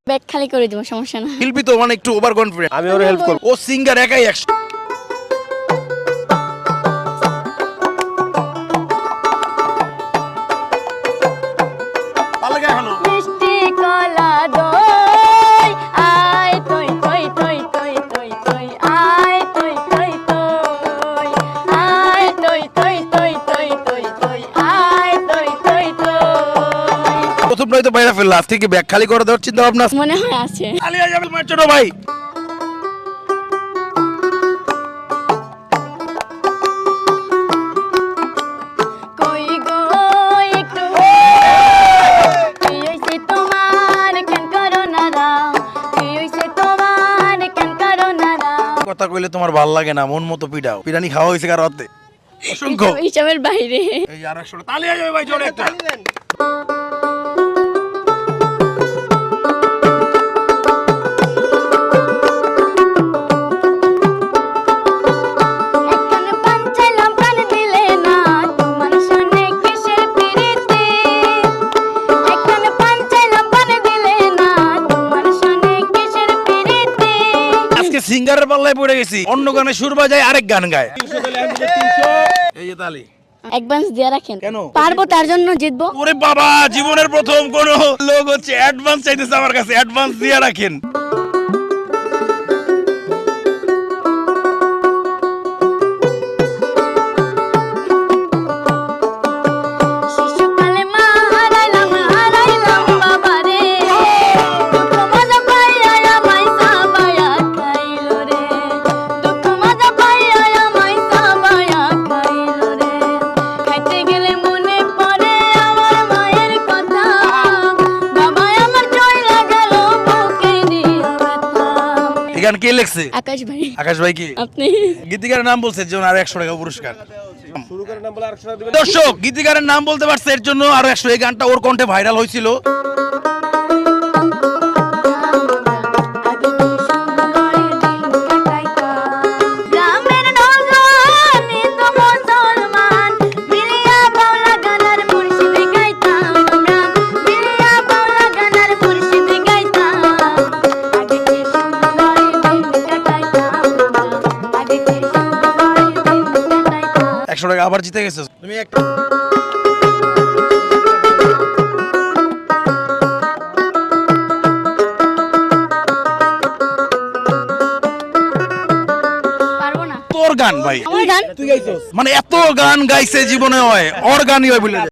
Bag খালি করে দিব, সমস্যা না। শিল্পী তো মানে একটু ওভার কনফিডেন্ট। আমি ওর হেল্প করব। ও সিঙ্গার একাই 100। মিষ্টি কলা দই আয় তুই তুই তুই তুই তুই তুই আয় তুই তুই তুই আয় তুই তুই তুই তুই তুই তুই আয় তুই তুই তুই। প্রথম নয় তো বাইরে ফেললা, আজ থেকে ব্যাগ খালি করে দেওয়ার চিন্তা ভাবনা মনে হয় আছে। আলিয়া জাবেল মার ছোট ভাই। কই গো একটু কি হইছে তোমার, কেন করো না রাও, কি হইছে তোমার, কেন করো না রাও। কথা কইলে তোমার ভাল লাগে না, মন মতো পিটাও। পিটানি খাওয়া হয়েছে কার হাতে? অসংখ্য। হিসাবের বাইরে। এই আর 100 তালিয়া যাবে ভাই, জোরে একটা। একখানে পান চাইলাম প্রাণ দিলে না, তোমার সনে কিসের প্রীতি। একখানে পান চাইলাম প্রাণ দিলে না, তোমার সনে কিসের প্রীতি। আজকে সিঙ্গারের পাল্লায় পড়ে গেছি, অন্য গানে সুর বাজায় আরেক গান গায়। এই যে তালি অ্যাডভান্স দিয়ে রাখেন। কেন? পারবো, তার জন্য জিতবো। ওরে বাবা, জীবনের প্রথম কোন লোক হচ্ছে অ্যাডভান্স চাইতেছে আমার কাছে, অ্যাডভান্স দিয়ে রাখেন। শিশুকালে মা হারাইলাম বাবারে, দুঃখ মজা পাইয়া আমায় সাবায়া খাইলো রে, দুঃখ মজা পাইয়া আমায় সাবায়া খাইলো রে। খাইতে গেলে মনে পড়ে আমার মায়ের কথা, বাবা আমার চইলা গেল বুকে নিয়ে ব্যথা। এই গান কে লিখছে? আকাশ ভাই। আকাশ ভাই কি? আপনি গীতিকারের নাম বলছে, এর জন্য আর 100 টাকা পুরস্কার। শুরু করে নাম বলে 100 টাকা দিবেন। দর্শক, গীতিকারের নাম বলতে পারছে, এর জন্য আরো 100। এই গানটা ওর কণ্ঠে ভাইরাল হয়েছিল। গ্রামের নওজোয়ান হিন্দু মুসলমান মিলিয়া বাউলা গানার মুর্শিদ গাইতাম আমরা, মিলিয়া বাউলা গানার মুর্শিদ গাইতাম। আগে কি সুন্দর দিন কাটাইতাম আমরা, আগে কি সুন্দর দিন কাটাইতাম। 100 টাকা আবার জিতে গেছো তুমি। একটা পারবো না। তোর গান ভাই, আমার গান তুই গাইছস মানে এত গান গাইছে জীবনে, হয় ওর গানই হয় বলে।